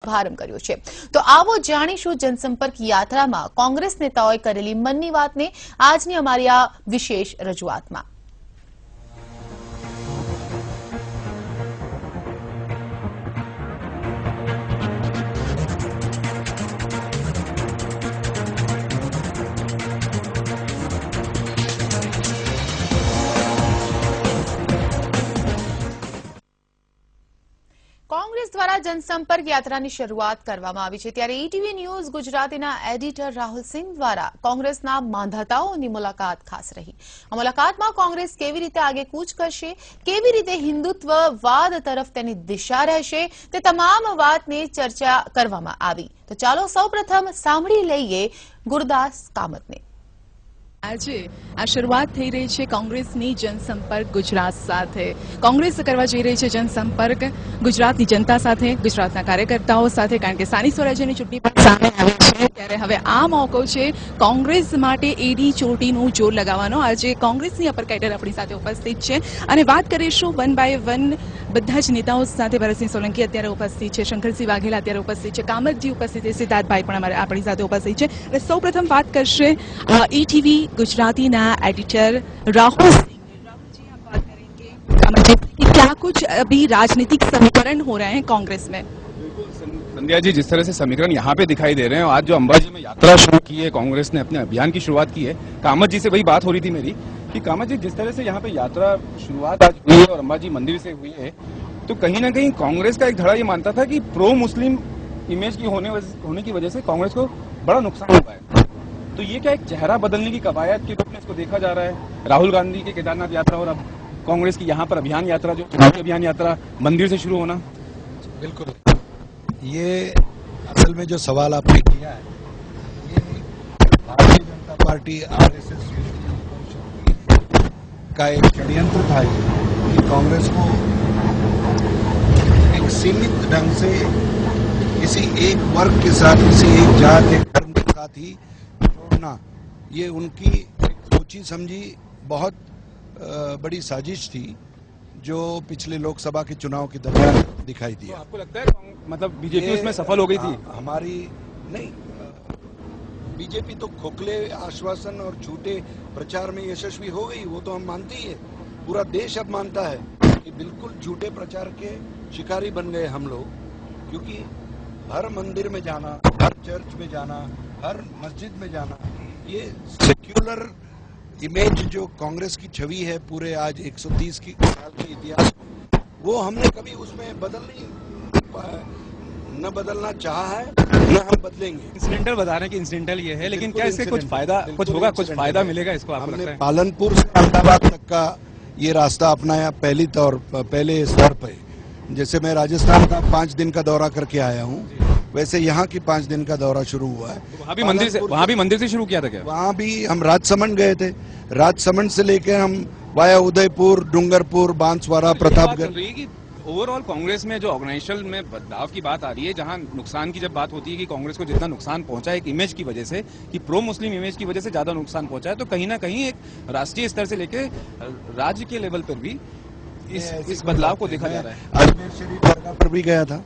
શુભારંભ કર્યો છે। તો આવો જાણીશું જનસંપર્ક યાત્રામાં કોંગ્રેસ નેતાઓએ કરેલી મનની વાતને આજની અમારી આ વિશેષ રજૂઆતમાં। કોંગ્રેસ દ્વારા જનસંપર્ક યાત્રાની શરૂઆત કરવામાં આવી છે, ત્યારે ઈટીવી ન્યૂઝ ગુજરાતીના એડિટર રાહુલ સિંહ દ્વારા કોંગ્રેસના માંધાતાઓની મુલાકાત ખાસ રહી। આ મુલાકાતમાં કોંગ્રેસ કેવી રીતે આગેકૂચ કરશે, કેવી રીતે હિન્દુત્વવાદ તરફ તેની દિશા રહેશે, તે તમામ વાતની ચર્ચા કરવામાં આવી। તો ચાલો સૌપ્રથમ સાંભળી લઈએ ગુરદાસ કામતને। આજે આ શરૂઆત થઈ રહી છે કોંગ્રેસની જનસંપર્ક ગુજરાત સાથે। કોંગ્રેસ કરવા જઈ રહી છે જનસંપર્ક ગુજરાતની જનતા સાથે, ગુજરાતના કાર્યકર્તાઓ સાથે, કારણ કે સ્થાનિક સ્વરાજ્યની ચૂંટણી પણ સામે આવી છે, ત્યારે હવે આ મોકો છે કોંગ્રેસ માટે એડી ચોટીનું જોર લગાવવાનો। આજે કોંગ્રેસની અપર કેડર આપણી સાથે ઉપસ્થિત છે અને વાત કરીશું વન બાય વન બધા જ નેતાઓ સાથે। ભરતસિંહ સોલંકી અત્યારે ઉપસ્થિત છે, શંકરસિંહ વાઘેલા અત્યારે ઉપસ્થિત છે, કામતજી ઉપસ્થિત છે, સિદ્ધાર્થભાઈ પણ આપણી સાથે ઉપસ્થિત છે। અને સૌપ્રથમ વાત કરશે ईटीवी गुजराती ना एडिटर राहुल सिंह। राहुल जी, आप बात करेंगे कि क्या कुछ अभी राजनीतिक समीकरण हो रहे हैं कांग्रेस में? संध्या जी, जिस तरह से समीकरण यहाँ पे दिखाई दे रहे हैं, आज जो अंबाजी में यात्रा शुरू की है, कांग्रेस ने अपने अभियान की शुरुआत की है। कामत जी से वही बात हो रही थी मेरी कि कामत जी, जिस तरह से यहाँ पे यात्रा शुरुआत आज हुई है और अंबाजी मंदिर से हुई है, तो कहीं ना कहीं कांग्रेस का एक धड़ा ये मानता था कि प्रो मुस्लिम इमेज की होने की वजह से कांग्रेस को बड़ा नुकसान हुआ है। तो ये क्या एक चेहरा बदलने की कवायद के रूप में इसको देखा जा रहा है। राहुल गांधी के केदारनाथ यात्रा और अब कांग्रेस की यहाँ पर अभियान यात्रा, जो चुनावी अभियान यात्रा मंदिर से शुरू होना। बिल्कुल, ये असल में जो सवाल आपने किया है, ये भारतीय जनता पार्टी आरएसएस का एक षड्यंत्र था कि कांग्रेस को एक सीमित ढंग से किसी एक वर्ग के साथ, किसी एक जात, एक धर्म के साथ ही जोड़ना, ये उनकी सोची समझी बहुत बड़ी साजिश थी, जो पिछले लोकसभा के चुनाव के दौरान दिखाई दिया। तो आपको लगता है मतलब बीजेपी उसमें सफल हो गई थी? हमारी नहीं, बीजेपी तो खोखले आश्वासन और झूठे प्रचार में यशस्वी हो गई, वो तो हम मानते ही है। पूरा देश अब मानता है कि बिल्कुल झूठे प्रचार के शिकारी बन गए हम लोग, क्योंकि हर मंदिर में जाना, हर चर्च में जाना, हर मस्जिद में जाना, ये सेक्युलर इमेज जो कांग्रेस की छवि है पूरे आज 130 की साल के इतिहास, वो हमने कभी उसमें न बदलना चाहा है, न हम बदलेंगे। इंसिडेंटल बता रहे हैं कि इंसिडेंटल ये है, लेकिन क्या इससे कुछ फायदा होगा, कुछ फायदा मिलेगा इसको? आपको लगता है? पालनपुर से अहमदाबाद तक का ये रास्ता अपनाया पहले स्तर पे। जैसे मैं राजस्थान का 5 दिन का दौरा करके आया हूँ, वैसे यहाँ की 5 दिन का दौरा शुरू हुआ है। वहाँ भी मंदिर से शुरू किया था क्या? वहाँ भी हम राजसमंद गए थे, राजसमंद से लेकर हम वाया उदयपुर, डूंगरपुर, बांसवाड़ा, प्रतापगढ़। ओवरऑल कांग्रेस में जो ऑर्गेनाइजेशन में बदलाव की बात आ रही है, जहां नुकसान की जब बात होती है कि कांग्रेस को जितना नुकसान पहुंचा है एक इमेज की वजह से, कि प्रो मुस्लिम इमेज की वजह से ज्यादा नुकसान पहुंचा है, तो कहीं ना कहीं एक राष्ट्रीय स्तर से लेकर राज्य के लेवल पर भी इस बदलाव को देखा जा रहा है। अजमेर शरीफ दरगाह पर भी गया था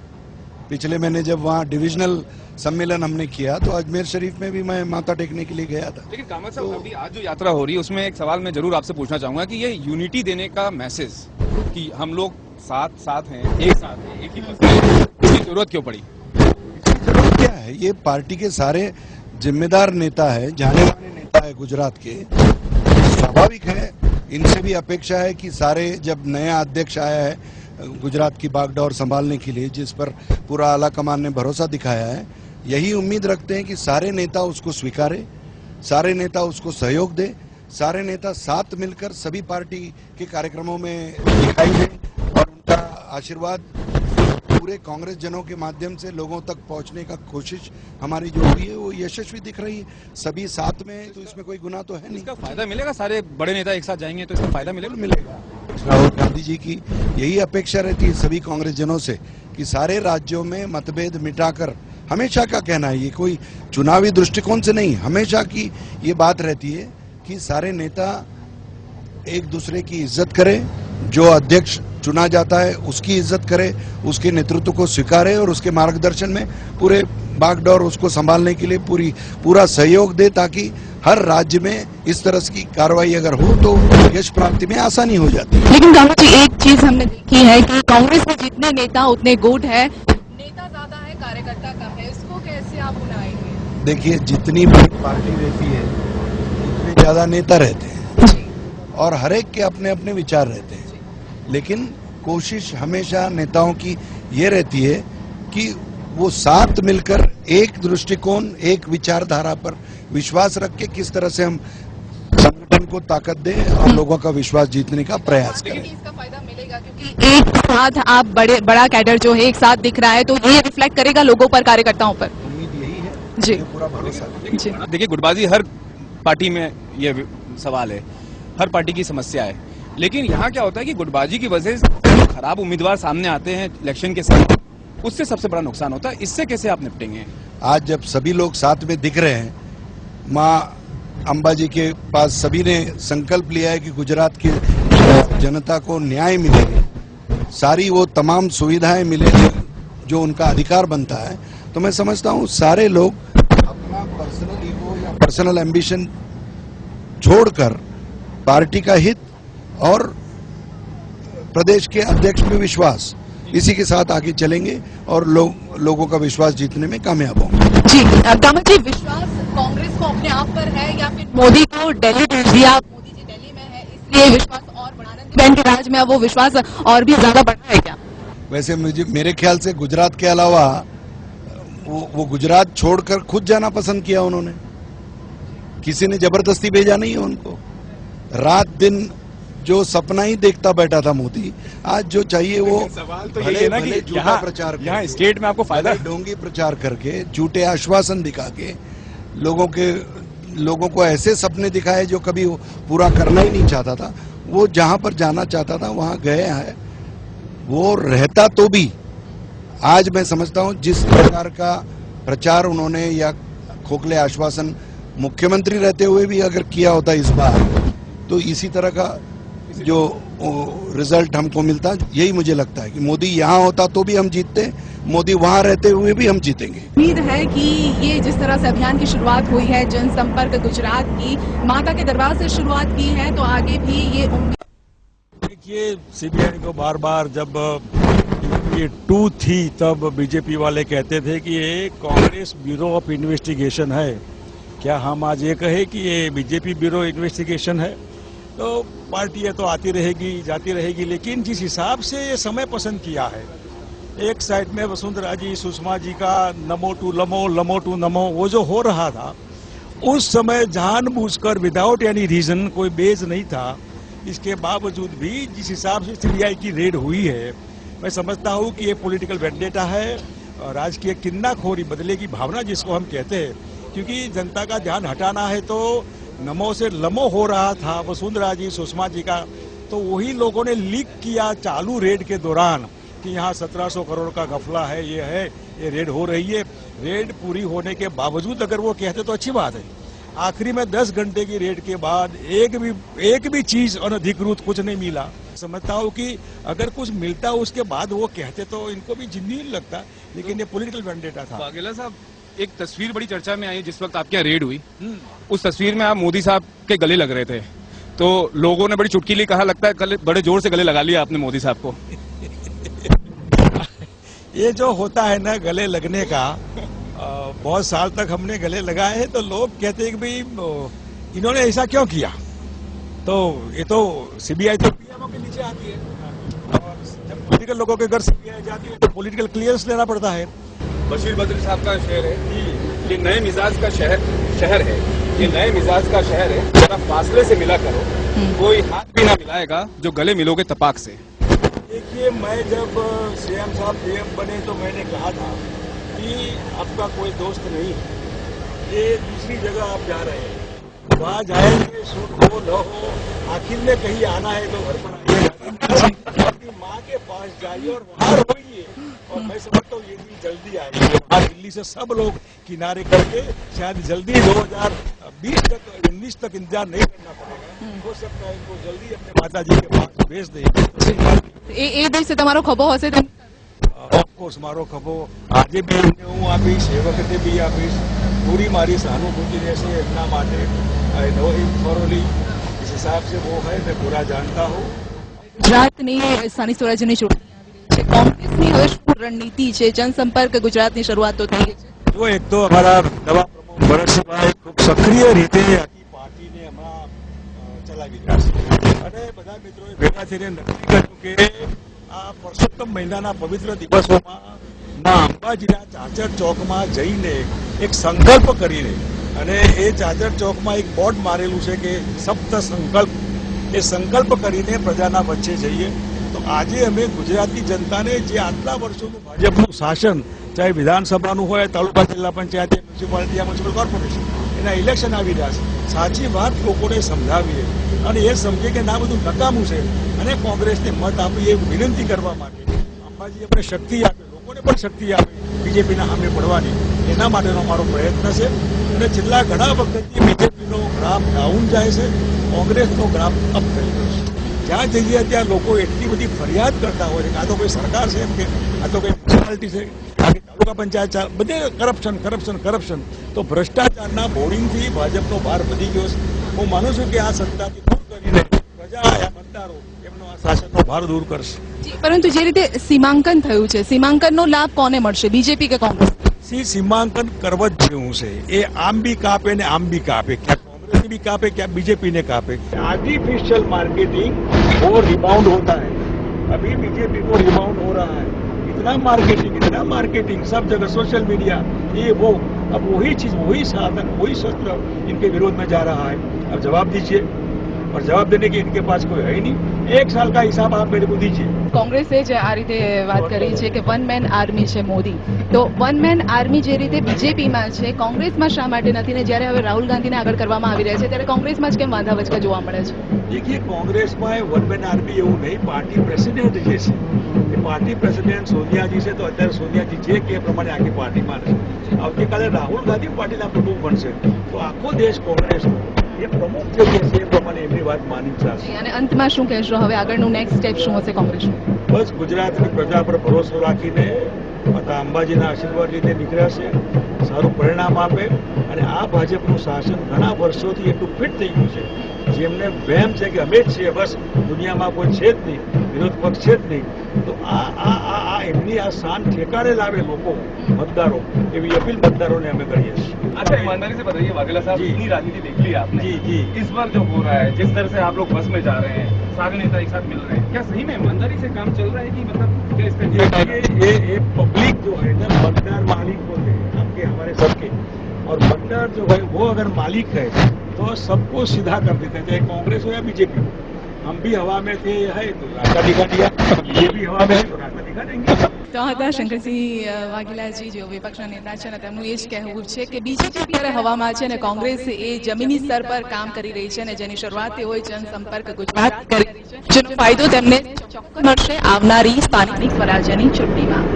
पिछले महीने, जब वहाँ डिविजनल सम्मेलन हमने किया, तो अजमेर शरीफ में भी मैं माथा टेकने के लिए गया था। लेकिन कामत साहब, अभी आज जो यात्रा हो रही है, उसमें एक सवाल मैं जरूर आपसे पूछना चाहूंगा कि ये यूनिटी देने का मैसेज कि हम लोग साथ हैं, एक साथ हैं, एक ही इसकी जरूरत क्यों पड़ी? जरूरत क्या है? ये पार्टी के सारे जिम्मेदार नेता है, जाने माने नेता है गुजरात के, स्वाभाविक है, इनसे भी अपेक्षा है कि सारे, जब नया अध्यक्ष आया है गुजरात की बागडोर संभालने के लिए, जिस पर पूरा आला कमान ने भरोसा दिखाया है, यही उम्मीद रखते हैं कि सारे नेता उसको स्वीकारे, सारे नेता उसको सहयोग दे, सारे नेता साथ मिलकर सभी पार्टी के कार्यक्रमों में दिखाई दे और उनका आशीर्वाद पूरे कांग्रेस जनों के माध्यम से लोगों तक पहुंचने का कोशिश हमारी जो हुई है वो यशस्वी दिख रही है। सभी साथ में, तो इसमें कोई गुनाह तो है नहीं। इसका फायदा मिलेगा? सारे बड़े नेता एक साथ जाएंगे तो इसका फायदा मिलेगा। राहुल गांधी जी की यही अपेक्षा रहती है सभी कांग्रेस जनों से कि सारे राज्यों में मतभेद मिटाकर, हमेशा का कहना है, ये कोई चुनावी दृष्टिकोण से नहीं, हमेशा की ये बात रहती है कि सारे नेता एक दूसरे की इज्जत करें, जो अध्यक्ष चुना जाता है उसकी इज्जत करे, उसके नेतृत्व को स्वीकारे और उसके मार्गदर्शन में पूरे बागडोर उसको संभालने के लिए पूरा सहयोग दे, ताकि हर राज्य में इस तरह की कार्रवाई अगर हो तो यश प्राप्ति में आसानी हो जाती है। लेकिन कामत जी, एक चीज हमने देखी है कि कांग्रेस में जितने नेता उतने गुट है, नेता ज्यादा है कार्यकर्ता कम है, इसको कैसे आप बुलाएंगे? देखिए, जितनी बड़ी पार्टी रहती है उतने ज्यादा नेता रहते हैं और हर एक के अपने अपने विचार रहते हैं, लेकिन कोशिश हमेशा नेताओं की ये रहती है कि वो साथ मिलकर एक दृष्टिकोण, एक विचारधारा पर विश्वास रख के किस तरह से हम संगठन को ताकत दें और लोगों का विश्वास जीतने का प्रयास करें। इसका फायदा मिलेगा क्योंकि एक साथ आप बड़ा कैडर जो है एक साथ दिख रहा है, तो ये रिफ्लेक्ट करेगा लोगों पर, कार्यकर्ताओं पर। उम्मीद यही है जी, मुझे पूरा भरोसा है। जी। देखिए, गुटबाजी हर पार्टी में ये सवाल है, हर पार्टी की समस्या है, लेकिन यहाँ क्या होता है कि गुटबाजी की वजह से जो खराब उम्मीदवार सामने आते हैं इलेक्शन के समय, उससे सबसे बड़ा नुकसान होता है। इससे कैसे आप निपटेंगे? आज जब सभी लोग साथ में दिख रहे हैं, माँ अंबा जी के पास सभी ने संकल्प लिया है कि गुजरात की जनता को न्याय मिलेगा, सारी वो तमाम सुविधाएं मिलेगी जो उनका अधिकार बनता है, तो मैं समझता हूँ सारे लोग अपना पर्सनल ईगो या पर्सनल एम्बिशन छोड़कर पार्टी का हित और प्रदेश के अध्यक्ष में विश्वास, इसी के साथ आगे चलेंगे और लोगों का विश्वास जीतने में कामयाब होंगे। जी, कामत जी, विश्वास कांग्रेस को अपने आप पर है या फिर मोदी को दिल्ली भेज दिया, मोदी जी दिल्ली में है इसलिए विश्वास और बढ़ा, आनंदीबेन के राज में अब वो विश्वास और भी ज्यादा बढ़ा है क्या? वैसे मेरे ख्याल से गुजरात के अलावा वो गुजरात छोड़कर खुद जाना पसंद किया उन्होंने, किसी ने जबरदस्ती भेजा नहीं है उनको। रात दिन जो सपना ही देखता बैठा था मोदी, आज जो चाहिए वो सवाल तो यही है ना कि झूठा प्रचार, यहाँ स्टेट में आपको फायदा, ढोंगी प्रचार करके, झूठे आश्वासन दिखा के लोगों को ऐसे सपने दिखाए जो कभी वो पूरा करना ही नहीं चाहता था। वो जहां पर जाना चाहता था वहां गए हैं। वो रहता तो भी आज मैं समझता हूं जिस प्रकार का प्रचार उन्होंने या खोखले आश्वासन मुख्यमंत्री रहते हुए भी अगर किया होता इस बार, तो इसी तरह का जो रिजल्ट हमको मिलता, यही मुझे लगता है कि मोदी यहाँ होता तो भी हम जीतते, मोदी वहाँ रहते हुए भी हम जीतेंगे। उम्मीद है कि ये जिस तरह से अभियान की शुरुआत हुई है, जनसंपर्क गुजरात की माता के दरबार से शुरुआत की है, तो आगे भी ये उम्मीद। देखिए, सीबीआई को बार बार जब ये 2 थी तब बीजेपी वाले कहते थे कि ये कांग्रेस ब्यूरो ऑफ इन्वेस्टिगेशन है। क्या हम आज ये कहे कि ये बीजेपी ब्यूरो इन्वेस्टिगेशन है? तो पार्टियां तो आती रहेगी जाती रहेगी, लेकिन जिस हिसाब से ये समय पसंद किया है, एक साइड में वसुंधरा जी, सुषमा जी का नमो टू लमो, लमो टू नमो, वो जो हो रहा था उस समय जानबूझकर विदाउट एनी रीजन, कोई बेस नहीं था, इसके बावजूद भी जिस हिसाब से सीबीआई की रेड हुई है, मैं समझता हूँ कि ये पॉलिटिकल वेंडेटा है, राजकीय किन्नाखोरी, बदले की भावना जिसको हम कहते हैं, क्योंकि जनता का ध्यान हटाना है। तो नमो से लमो हो रहा था वसुंधरा जी, सुषमा जी का, तो वही लोगों ने लीक किया चालू रेड के दौरान कि यहाँ 1700 करोड़ का घपला है, ये रेड हो रही है। रेड पूरी होने के बावजूद अगर वो कहते तो अच्छी बात है। आखिरी में 10 घंटे की रेड के बाद एक भी चीज अनधिकृत कुछ नहीं मिला। समझता हूँ कि अगर कुछ मिलता उसके बाद वो कहते तो इनको भी जिंदगी नहीं लगता, लेकिन ये पॉलिटिकल वेंडेटा था। वाघेला साहब, एक तस्वीर बड़ी चर्चा में आई जिस वक्त आपके यहाँ रेड हुई, उस तस्वीर में आप मोदी साहब के गले लग रहे थे, तो लोगों ने बड़ी चुटकीली कहा, लगता है बड़े जोर से गले लगा लिया आपने मोदी साहब को। ये जो होता है ना गले लगने का, बहुत साल तक हमने गले लगाए हैं, तो लोग कहते हैं कि भाई इन्होंने ऐसा क्यों किया। तो ये तो सीबीआई तो पीएमओ के नीचे आती है, और जब पॉलिटिकल लोगों के घर सीबीआई जाती है तो पॉलिटिकल क्लियरेंस लेना पड़ता है। बशीर बद्री साहब का शहर है, ये नए मिजाज का शहर है, ये नए मिजाज का शहर है, जरा फासले से मिला करो, कोई हाथ भी ना मिलाएगा जो गले मिलोगे तपाक से। देखिए, मैं जब सीएम साहब पीएम बने तो मैंने कहा था कि आपका कोई दोस्त नहीं, ये दूसरी जगह आप जा रहे हैं, वहाँ जाएंगे, सूट हो न हो, आखिर में कहीं आना है तो घर पर आइए, अपनी माँ के पास जाइए और वहाँ रोइए। और मैं समझता हूँ ये दिन जल्दी आएगी। आज दिल्ली से सब लोग किनारे करके शायद जल्दी 2020 तक 19 तक इंतजार नहीं करना पड़ेगा। हो सकता है इनको जल्दी अपने माता जी के पास भेज दे। એ દિવસે તમારો ખભો હશે તેમ ઓફકોર્સ મારો ખભો આજે બી એમને હું આપીશ, એ વખતે બી આપીશ. પૂરી મારી સહાનુભૂતિ રહેશે એમના માટે. आई नो हिम थॉरली, इस हिसाब से वो है, मैं पूरा जानता हूँ. ગુજરાતની સ્થાનિક સ્વરાજ્યની ચૂંટણી છે, કોંગ્રેસની હવે શું રણનીતિ છે? જનસંપર્ક ગુજરાતની શરૂઆત તો થઈ ગઈ છે. જો એક તો અમારા નવા પ્રમુખ ભરતસિંહભાઈ ખૂબ સક્રિય રીતે આખી પાર્ટીને હમણાં ચલાવી રહ્યા છે અને બધા મિત્રોએ ભેગા થઈને નક્કી કર્યું કે આ પરસોત્તમ મહિનાના પવિત્ર દિવસોમાં માં અંબાજીના ચાચર ચોકમાં જઈને એક સંકલ્પ કરીને, અને એ ચાચર ચોકમાં એક બોર્ડ મારેલું છે કે સપ્ત સંકલ્પ, એ સંકલ્પ કરીને પ્રજાના વચ્ચે જઈએ. તો આજે અમે ગુજરાતની જનતાને જે આટલા વર્ષોનું ભાજપનું શાસન, ચાહે વિધાનસભાનું હોય, તાલુકા જિલ્લા પંચાયત, મ્યુનિસિપાલિટી, મ્યુનિસિપલ કોર્પોરેશન, એના ઇલેક્શન આવી રહ્યા છે, સાચી વાત લોકોને સમજાવીએ અને એ સમજે કે ના બધું નકામું છે અને કોંગ્રેસને મત આપી એ વિનંતી કરવા માટે અંબાજી આપણે શક્તિ આપે, લોકોને પણ શક્તિ આપે બીજેપીના સામે પડવાની, એના માટેનો અમારો પ્રયત્ન છે. અને છેલ્લા ઘણા વખતથી બીજેપીનો ગ્રાફ ડાઉન જાય છે, કોંગ્રેસનો ગ્રાફ અપ થઈ ગયો છે. જ્યાં જઈએ ત્યાં લોકો એટલી બધી ફરિયાદ કરતા હોય છે કે આ તો કોઈ સરકાર છે, એમ કે આ તો કોઈ મ્યુનિસિપાલિટી છે, આ તાલુકા પંચાયત, બધે કરપ્શન કરપ્શન કરપ્શન. તો ભ્રષ્ટાચારના બોર્ડિંગથી ભાજપનો ભાર વધી ગયો છે. હું માનું છું કે આ સત્તાથી દૂર કરીને પ્રજા, મતદારો એમનો આ શાસનનો ભાર દૂર કરશે. પરંતુ જે રીતે સીમાંકન થયું છે, સીમાંકનનો લાભ કોને મળશે, બીજેપી કે કોંગ્રેસ? સીમાંકન કરવા જ જેવું છે. એ આમ બી કાપે ને આમ બી કાપે, ક્યાંક કોંग्रेस भी कापे, क्या बीजेपी ने कापे. आर्टिफिशियल मार्केटिंग वो रिबाउंड होता है. अभी बीजेपी को रिबाउंड हो रहा है. इतना मार्केटिंग सब जगह, सोशल मीडिया, ये वो. अब वही चीज, वही साधन, वही शस्त्र इनके विरोध में जा रहा है. अब जवाब दीजिए, और जवाब देने की इनके पास कोई है ही नहीं. एक साल का हिसाब आप मेरे को दीजिए. કોંગ્રેસે જ આ રીતે વાત કરી છે કે વન મેન આર્મી છે મોદી, તો વન મેન આર્મી જે રીતે બીજેપીમાં છે, કોંગ્રેસમાં શા માટે નથી? ને જ્યારે હવે રાહુલ ગાંધીને આગળ કરવામાં આવી રહ્યા છે ત્યારે કોંગ્રેસમાં જ કેમ વાંધા વચકા જોવા મળે છે? देखिए, कांग्रेस में वन मैन आर्मी એવું નહીં, પાર્ટી પ્રેસિડેન્ટ જે છે એ પાર્ટી પ્રેસિડેન્ટ સોનિયાજી છે, તો અત્યારે સોનિયાજી જે કે પ્રમાણે આખી પાર્ટીમાં છે. આવતીકાલે રાહુલ ગાંધી પાર્ટીના પ્રમુખ બનશે તો આખો દેશ કોંગ્રેસનો એ પ્રમુખ જે છે એ પ્રમાણે એમની વાત માની ચાલશે. અને અંતમાં શું કહેશો, હવે આગળનું નેક્સ્ટ સ્ટેપ શું હશે કોંગ્રેસનું? બસ ગુજરાતની પ્રજા પર ભરોસો રાખીને માતા અંબાજીના આશીર્વાદ લીધે નીકળ્યા છે, સારું પરિણામ આપે. અને આ ભાજપનું શાસન ઘણા વર્ષોથી એટલું ફિટ થઈ ગયું છે, જેમને વહેમ છે કે અમે જ છીએ, બસ દુનિયામાં કોઈ છે જ નહીં, વિરોધ પક્ષ છે જ નહીં, તો આ એમની આ શાન ઠેકાણે લાવે લોકો, मतदारों, एवी अपील मतदारों ने हमें करी है. अच्छा, ईमानदारी से बताइए वाघेला साहब, इतनी राजनीति देख ली आपने, जी, इस बार जो हो रहा है, जिस तरह से आप लोग बस में जा रहे हैं, सारे नेता एक साथ मिल रहे हैं, क्या सही में ईमानदारी से काम चल रहा है कि मतलब क्या इसका ये पब्लिक जो है ना, मतदार मालिक बोलते हैं आपके हमारे सबके, और मतदार जो है वो अगर मालिक है तो सबको सीधा कर देते हैं, चाहे कांग्रेस हो या बीजेपी हो. हम भी हवा में थे है तो रास्ता दिखा दिया, ये भी हवा में है तो रास्ता दिखा देंगे. તો હતા શંકરસિંહ વાઘેલાજી, જેઓ વિપક્ષના નેતા છે, અને તેમનું એ જ કહેવું છે કે બીજેપી અત્યારે હવામાં છે અને કોંગ્રેસ એ જમીની સ્તર પર કામ કરી રહી છે, અને જેની શરૂઆત તેઓએ જનસંપર્ક ગુજરાત કરી રહી છે, જેનો ફાયદો તેમને ચોક્કસ મળશે આવનારી સ્થાનિક સ્વરાજ્યની ચૂંટણીમાં.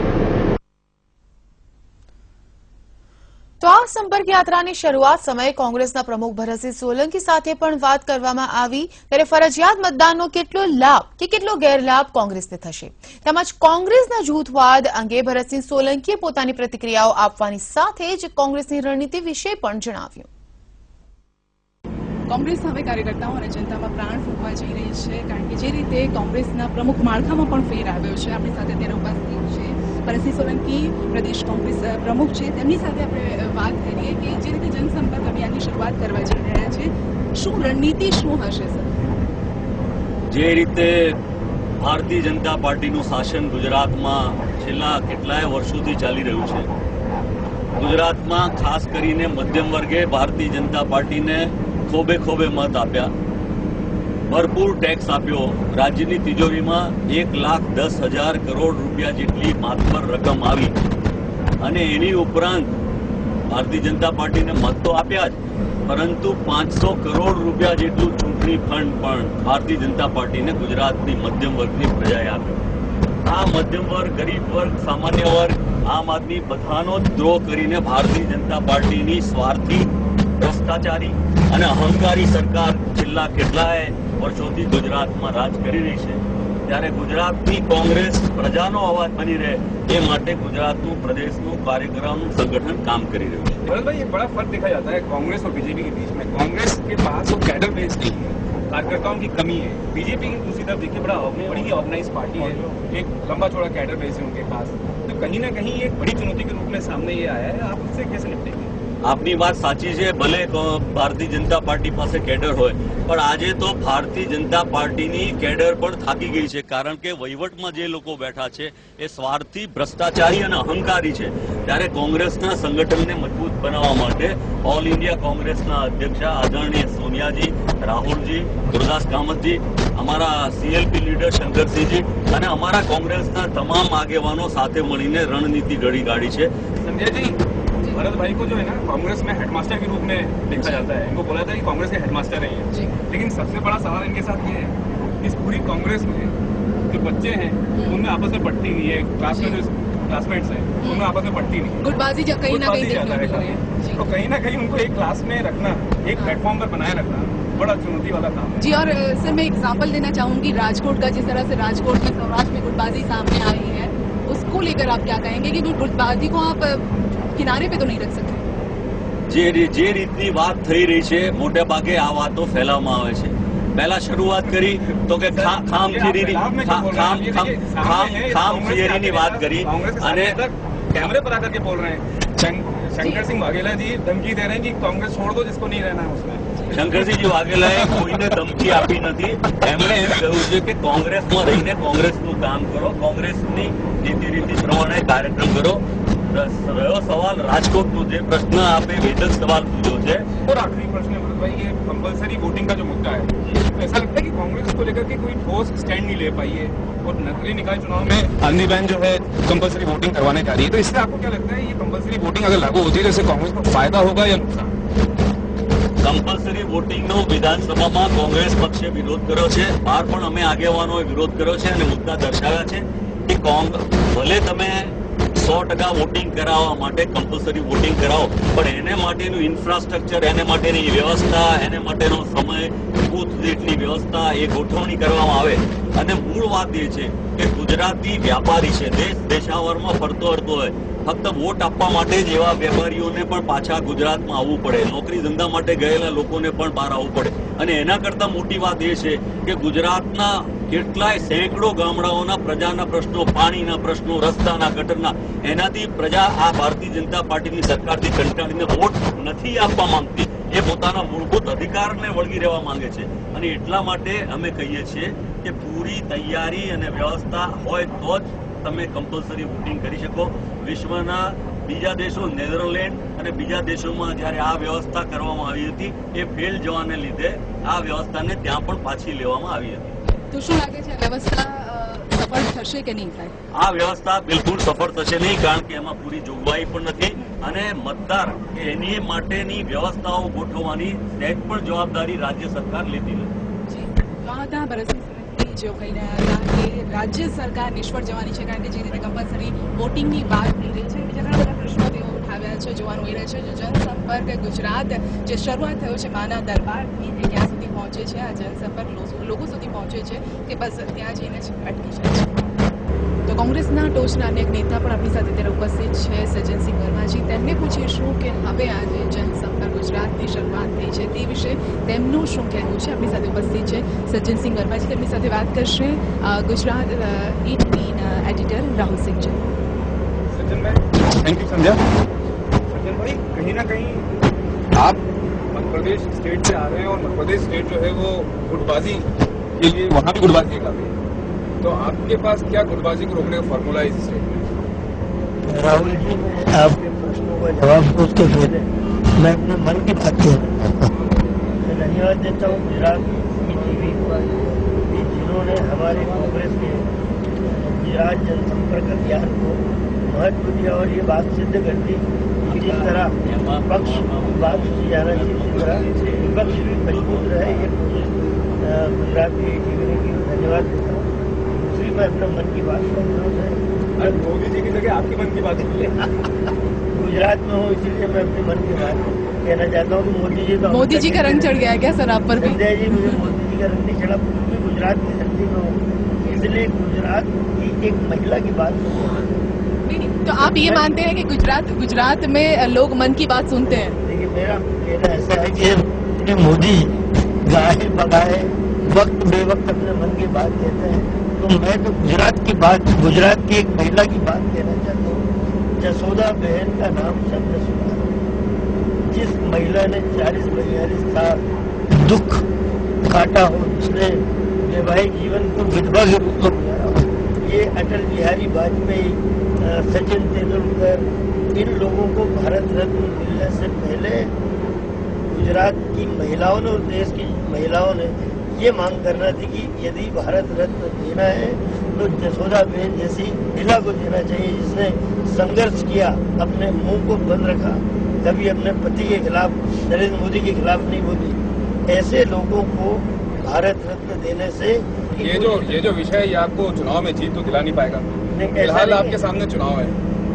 તો આ સંપર્ક યાત્રાની શરૂઆત સમયે કોંગ્રેસના પ્રમુખ ભરતસિંહ સોલંકી સાથે પણ વાત કરવામાં આવી, ત્યારે ફરજિયાત મતદાનનો કેટલો લાભ કે કેટલો ગેરલાભ કોંગ્રેસને થશે, તેમજ કોંગ્રેસના જૂથવાદ અંગે ભરતસિંહ સોલંકીએ પોતાની પ્રતિક્રિયાઓ આપવાની સાથે જ કોંગ્રેસની રણનીતિ વિશે પણ જણાવ્યું. કોંગ્રેસ હવે કાર્યકર્તાઓ અને જનતામાં પ્રાણ ફૂંકવા જઈ રહી છે, કારણ કે જે રીતે કોંગ્રેસના પ્રમુખ માળખામાં પણ ફેર આવ્યો છે. આપણી સાથે તેના ઉપસ્થિત છે ભરતસિંહ સોલંકી, પ્રદેશ કોંગ્રેસ પ્રમુખ છે, તેમની સાથે આપણે વાત કરીએ કે જે રીતે જનસંપર્ક અભિયાનની શરૂઆત કરવા જઈ રહ્યા છે, શું રણનીતિ શું હશે સર? જે રીતે ભારતીય જનતા પાર્ટીનું શાસન ગુજરાતમાં છેલ્લા કેટલાય વર્ષોથી ચાલી રહ્યું છે, ગુજરાતમાં ખાસ કરીને મધ્યમ વર્ગે ભારતીય જનતા પાર્ટીને ખોબે ખોબે મત આપ્યા, ભરપૂર ટેક્સ આપ્યો, રાજ્યની તિજોરીમાં 1,10,000 કરોડ રૂપિયા જેટલી માતબર રકમ આવી, અને એની ઉપરાંત ભારતીય જનતા પાર્ટીને મત તો આપ્યા જ, પરંતુ 500 કરોડ રૂપિયા જેટલું ચૂંટણી ફંડ પણ ભારતીય જનતા પાર્ટીને ગુજરાતની મધ્યમ વર્ગની પ્રજાએ આપ્યું. આ મધ્યમ વર્ગ, ગરીબ વર્ગ, સામાન્ય વર્ગ, આમ આદમી બધાનો જ દ્રોહ કરીને ભારતીય જનતા પાર્ટીની સ્વાર્થી, ભ્રષ્ટાચારી અને અહંકારી સરકાર છેલ્લા કેટલાય વર્ષોથી ગુજરાતમાં રાજ કરી રહી છે, ત્યારે ગુજરાતની કોંગ્રેસ પ્રજાનો અવાજ બની રહે એ માટે ગુજરાતનું પ્રદેશનું कार्यक्रम संगठन काम કરી રહ્યું છે। भरत भाई, ये बड़ा फर्क देखा जाता है कांग्रेस और बीजेपी के बीच में। कांग्रेस के पास वो कैडर बेस नहीं है, कार्यकर्ताओं की कमी है। बीजेपी की दूसरी तरफ देखिए, बड़ी ही ऑर्गेनाइज पार्टी है, एक लंबा चौड़ा कैडर बेस है उनके पास। तो कहीं ना कहीं एक बड़ी चुनौती के रूप में सामने ये आया है, आप उससे कैसे निपटेंगे? આપની વાત સાચી છે, ભલે ભારતીય જનતા પાર્ટી પાસે કેડર હોય, પણ આજે તો ભારતીય જનતા પાર્ટીની કેડર પણ થાકી ગઈ છે, કારણ કે વહીવટમાં જે લોકો બેઠા છે એ સ્વાર્થી, ભ્રષ્ટાચારી અને અહંકારી છે। ત્યારે કોંગ્રેસના સંગઠનને મજબૂત બનાવવા માટે ઓલ ઇન્ડિયા કોંગ્રેસના અધ્યક્ષા આદરણીય સોનિયાજી, રાહુલજી, ગુરદાસ કામતજી, અમારા સીએલપી લીડર શંકરસિંહજી અને અમારા કોંગ્રેસના તમામ આગેવાનો સાથે મળીને રણનીતિ ઘડી કાઢી છે। संध्या जी, भरत भाई को जो है ना कांग्रेस में हेडमास्टर के रूप में देखा जाता है। इनको बोला था कि कांग्रेस के हेडमास्टर नहीं है, लेकिन सबसे बड़ा सवाल इनके साथ ये है कि इस पूरी कांग्रेस में जो बच्चे हैं उनमें आपस में पट्टी नहीं है। क्लास में जो क्लासमेट्स हैं उनमें आपस में पट्टी नहीं है, गुटबाजी कहीं ना कहीं गुटबाजी देखने ज्यादा को है। मिल रही है। तो कहीं ना कहीं उनको एक क्लास में रखना, एक प्लेटफॉर्म पर बनाए रखना बड़ा चुनौती वाला काम है। जी, और सर मैं एग्जांपल देना चाहूंगी राजकोट का, जिस तरह से राजकोट में सौराष्ट्र में गुटबाजी सामने आई है, उसको लेकर आप क्या कहेंगे कि गुटबाजी को आप किनारे पे तो नहीं रख सकते? જે રીતની વાત થઈ રહી છે, મોટે ભાગે આ વાતો ફેલાવવામાં આવે છે। પહેલા શરૂઆત કરી તો કે ખામખિયારીની વાત કરી અને कैमरे पर आकर के बोल रहे हैं। शंकर सिंह वाघेला जी धमकी दे रहे हैं कि कांग्रेस छोड़ दो, जिसको नहीं रहना है उसमें। શંકરસિંહજી વાઘેલાએ કોઈને ધમકી આપી નથી। એમણે એમ કહ્યું છે કે કોંગ્રેસમાં રહીને કોંગ્રેસનું કામ કરો, કોંગ્રેસની નીતિ રીતિ પ્રમાણે કાર્યક્રમ કરો। રહ્યો સવાલ રાજકોટનો, જે પ્રશ્ન આપે વેધક સવાલ પૂછ્યો છે। और आखिरी प्रश्न है भरत भाई, ये कंपलसरी वोटिंग का जो मुद्दा है, तो ऐसा लगता है कि कांग्रेस को लेकर के कोई ठोस स्टैंड नहीं ले पाई है और नगरीय निकाय चुनाव में आंधी बहन जो है कंपलसरी वोटिंग करवाने जा रही है। तो इससे आपको क्या लगता है, ये कंपलसरी वोटिंग अगर लागू होती है तो इससे कांग्रेस को फायदा होगा या नुकसान? કમ્પલસરી વોટિંગનો વિધાનસભામાં કોંગ્રેસ પક્ષે વિરોધ કર્યો છે, બહાર પણ અમે આગેવાનોએ વિરોધ કર્યો છે અને મુદ્દા દર્શાવ્યા છે કે ભલે તમે 100% વોટિંગ કરાવવા માટે કમ્પલસરી વોટિંગ કરાવો, પણ એને માટેનું ઇન્ફ્રાસ્ટ્રક્ચર, એને માટેની વ્યવસ્થા, એને માટેનો સમય, બૂથ જેટલી વ્યવસ્થા, એ ગોઠવણી કરવામાં આવે। અને મૂળ વાત એ છે કે ગુજરાતી વ્યાપારી છે, દેશ દેશાવરમાં ફરતો હરતો હોય, ફક્ત વોટ આપવા માટે જ એવા વેપારીઓને પણ પાછા ગુજરાતમાં આવવું પડે, નોકરી ધંધા માટે ગયેલા લોકોને પણ બહાર આવવું પડે। અને એના કરતા મોટી વાત એ છે કે ગુજરાતના કેટલાય સેંકડો ગામડાઓના પ્રજાના પ્રશ્નો, પાણીના પ્રશ્નો, રસ્તાના, ગટરના, એનાથી પ્રજા આ ભારતીય જનતા પાર્ટીની સરકારથી કંટાળીને વોટ નથી આપવા માંગતી, એ પોતાના મૂળભૂત અધિકારને વળગી રહેવા માંગે છે। અને એટલા માટે અમે કહીએ છીએ કે પૂરી તૈયારી અને વ્યવસ્થા હોય તો જ તમે કમ્પલસરી વોટિંગ કરી શકો। વિશ્વના બીજા દેશો, નેધરલેન્ડ અને બીજા દેશોમાં જ્યારે આ વ્યવસ્થા કરવામાં આવી હતી, એ ફેલ જવાને લીધે આ વ્યવસ્થાને ત્યાં પણ પાછી લેવામાં આવી હતી। તો શું લાગે છે, વ્યવસ્થા સફળ થશે કે નહીં થાય? આ વ્યવસ્થા બિલકુલ સફળ થશે નહીં, કારણ કે એમાં પૂરી જોગવાઈ પણ નથી અને મતદાર એની માટેની વ્યવસ્થાઓ ગોઠવવાની સહેજ પણ જવાબદારી રાજ્ય સરકાર લેતી નથી। હતા ભરતસિંહ સોલંકી જેઓ કહી રહ્યા હતા કે રાજ્ય સરકાર નિષ્ફળ જવાની છે, કારણ કે જે રીતે કમ્પલસરી વોટિંગની વાત થઈ રહી છે, બીજા ઘણા બધા પ્રશ્નો તેઓ ઉઠાવ્યા છે। જોવાનું એ રહે છે જે જનસંપર્ક ગુજરાત જે શરૂઆત થયો છે માના દરબારથી, તે ક્યાં સુધી પહોંચે છે, આ જનસંપર્ક લોકો સુધી પહોંચે છે કે બસ ત્યાં જઈને જ અટકી જાય છે? તો કોંગ્રેસના ટોચના અન્ય એક નેતા પણ આપણી સાથે ત્યારે ઉપસ્થિત છે, સજ્જનસિંહ વર્માજી। તેમને પૂછીશું કે હવે આજે જનસંપર્ક ગુજરાતની શરૂઆત થઈ છે તે વિશે તેમનું શું કહેવું છે। આપણી સાથે ઉપસ્થિત છે સજ્જનસિંહ વર્માજી, તેમની સાથે વાત કરશે ગુજરાત ETVના એડિટર રાहुल सिंह जी। सज्जन भाई, थैंक यू संध्या। सज्जन भाई, कहीं ना कहीं आप मध्य प्रदेश स्टेट से आ रहे हैं और मध्य प्रदेश स्टेट जो है वो गुटबाजी के लिए, वहाँ भी गुटबाजी का भी, तो आपके पास क्या गुटबाजी को रोकने का फॉर्मूला है इस स्टेट में? राहुल जी, मैं आपके प्रश्नों का जवाब दो उसके पहले मैं अपने मन की बात कहना चाहता हूँ। मैं धन्यवाद देता हूँ गुजरात ETV पर कि जिन्होंने हमारे कांग्रेस के गुजरात जनसंपर्क अभियान को महत्व दिया और ये बात सिद्ध कर दी कि जिस तरह पक्ष बात की जाना चाहिए, इसी तरह विपक्ष भी मजबूत रहे, ये कोशिश गुजरात के ETV ने की। धन्यवाद देता हूँ। दूसरी, मैं अपने मन की बात करता हूँ। मोदी जी की जगह आपकी मन की बात गुजरात में हूँ, इसीलिए मैं अपने मन की बात कहना चाहता हूँ कि मोदी जी तो मोदी जी का रंग चढ़ गया है क्या सर आप पर भी? संजय जी, मुझे मोदी जी का रंग नहीं चढ़ा, क्योंकि गुजरात की धरती में हूँ, इसलिए गुजरात की एक महिला की बात नहीं, तो आप ये मानते हैं कि गुजरात में लोग मन की बात सुनते हैं? देखिए, मेरा कहना ऐसा है कि मोदी गाहे बगाए वक्त बेवक्त अपने मन की बात कहते हैं, तो मैं तो गुजरात की एक महिला की बात कहना चाहता हूँ। जसोदा बहन का नाम शब्द सुना, जिस महिला ने 40-42 साल दुख काटा हो, जिसने वैवाहिक जीवन को विधवा के रूप में गुजारा हो, ये अटल बिहारी वाजपेयी, सचिन तेंदुलकर, इन लोगों को भारत रत्न मिलने से पहले गुजरात की महिलाओं ने और देश की महिलाओं ने ये मांग करना थी कि यदि भारत रत्न देना है तो जसोदा बहन जैसी महिला को देना चाहिए, जिसने संघर्ष किया, अपने मुंह को बंद रखा, कभी अपने पति के खिलाफ, नरेंद्र मोदी के खिलाफ नहीं बोली। ऐसे लोगों को भारत रत्न देने से ये जो विषय है, ये आपको चुनाव में जीत तो दिला नहीं पाएगा। फिलहाल आपके सामने चुनाव है,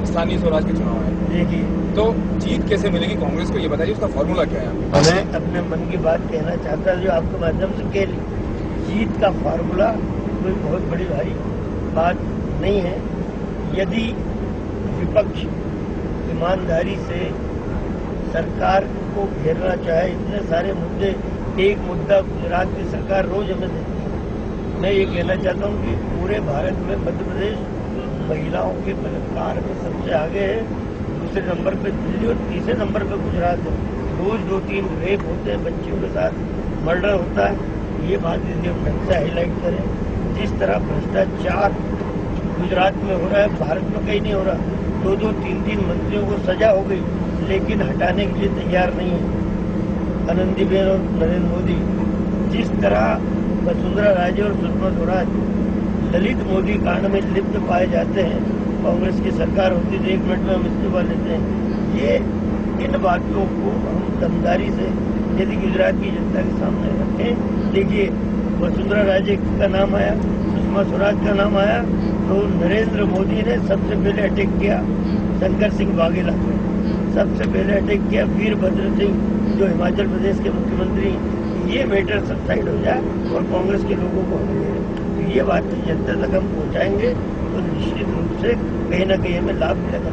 स्थानीय स्वराज के चुनाव है, देखिए तो जीत कैसे मिलेगी कांग्रेस को, ये बताइए, उसका फॉर्मूला क्या है? मैं अपने मन की बात कहना चाहता हूँ, जो आपके माध्यम से कह ली, जीत का फार्मूला कोई बहुत बड़ी भारी बात नहीं है। यदि विपक्ष ईमानदारी से सरकार को घेरना चाहे, इतने सारे मुद्दे, एक मुद्दा गुजरात की सरकार रोज हमें देती है। मैं ये कहना चाहता हूँ कि पूरे भारत में मध्य प्रदेश महिलाओं के बलात्कार में सबसे आगे है, दूसरे नंबर पे दिल्ली और तीसरे नंबर पे गुजरात है। रोज 2-3 रेप होते हैं, बच्चियों के साथ मर्डर होता है। ये बात यदि हम ढंग से हाईलाइट करें, जिस तरह भ्रष्टाचार गुजरात में हो रहा है, भारत में कहीं नहीं हो रहा। 2-2, 3-3 मंत्रियों को सजा हो गई, लेकिन हटाने के लिए तैयार नहीं है आनंदीबेन और नरेंद्र मोदी। जिस तरह वसुंधरा राजे और सुषमा स्वराज ललित मोदी कांड में लिप्त पाए जाते हैं, कांग्रेस की सरकार होती तो 1 मिनट में हम इस्तीफा लेते हैं। ये इन बातों को हम दमदारी से यदि गुजरात की जनता के सामने रखें। देखिए, वसुंधरा राजे का नाम आया, सुषमा स्वराज का नाम आया, तो नरेंद्र मोदी ने सबसे पहले अटैक किया शंकर सिंह वाघेला पे, सबसे पहले अटैक किया वीरभद्र सिंह जो हिमाचल प्रदेश के मुख्यमंत्री। ये मैटर सबसाइड हो जाए और कांग्रेस के लोगों को तो ये बात जनता तक हम पहुंचाएंगे तो निश्चित रूप से कहीं न कहीं हमें लाभ मिलेगा।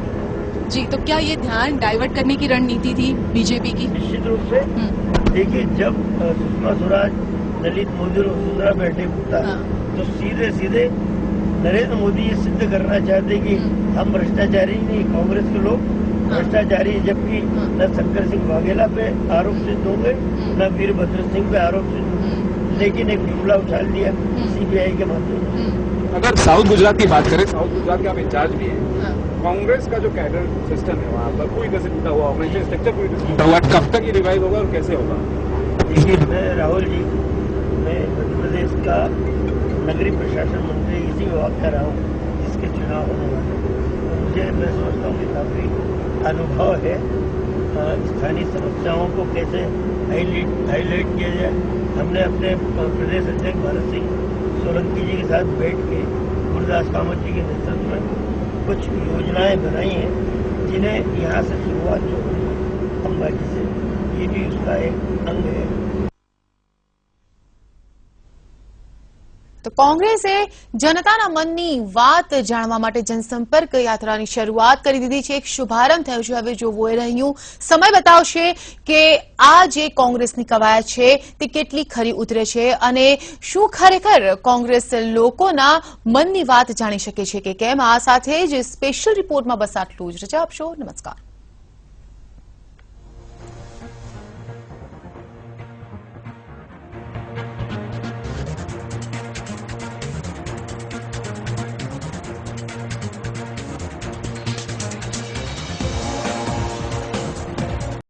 जी, तो क्या ये ध्यान डाइवर्ट करने की रणनीति थी बीजेपी की? निश्चित रूप से। देखिए, जब सुषमा स्वराज, ललित मोदी और वसुंधरा पे अटैक होता है, तो सीधे सीधे नरेंद्र मोदी ये सिद्ध करना चाहते कि हम भ्रष्टाचारी नहीं, कांग्रेस के लोग भ्रष्टाचारी, जबकि न शंकर सिंह वाघेला पे आरोप सिद्ध होंगे, न वीरभद्र सिंह पे आरोप सिद्ध होंगे, लेकिन एक जुमला उछाल दिया सीबीआई के माध्यम से। अगर साउथ गुजरात की बात करें, साउथ गुजरात के आप इंचार्ज भी हैं, कांग्रेस का जो कैडर सिस्टम है वहाँ पर पूरी तरह से टूटा हुआ, ऑर्गेनाइजेशन स्ट्रक्चर पूरी तरह से टूटा हुआ, कब तक ये रिवाइव होगा और कैसे होगा? देखिए, मैं राहुल जी, मैं मध्य प्रदेश का नगरीय प्रशासन मंत्री इसी विभाग का रहा हूँ जिसके चुनाव होने वाले, तो मुझे मैं समझता हूँ कि काफी अनुभव है स्थानीय समस्याओं को कैसे हाईलाइट किया जाए। हमने अपने प्रदेश अध्यक्ष भरत सिंह सोलंकी जी के साथ बैठ के गुरदास कामत जी के नेतृत्व में कुछ योजनाएं बनाई हैं, जिन्हें यहाँ से शुरुआत जो हुई अंबाजी से, ये भी उसका एक अंग है। તો કોંગ્રેસે જનતાના મનની વાત જાણવા માટે જનસંપર્ક યાત્રાની શરૂઆત કરી દીધી છે। એક શુભારંભ થયો છે, હવે જોવું એ રહ્યું સમય બતાવશે કે આ જે કોંગ્રેસની કવાયત છે તે કેટલી ખરી ઉતરે છે અને શું ખરેખર કોંગ્રેસ લોકોના મનની વાત જાણી શકે છે કે કેમ। આ સાથે જ સ્પેશિયલ રિપોર્ટમાં બસ આટલું જ। રજા આપશો, નમસ્કાર।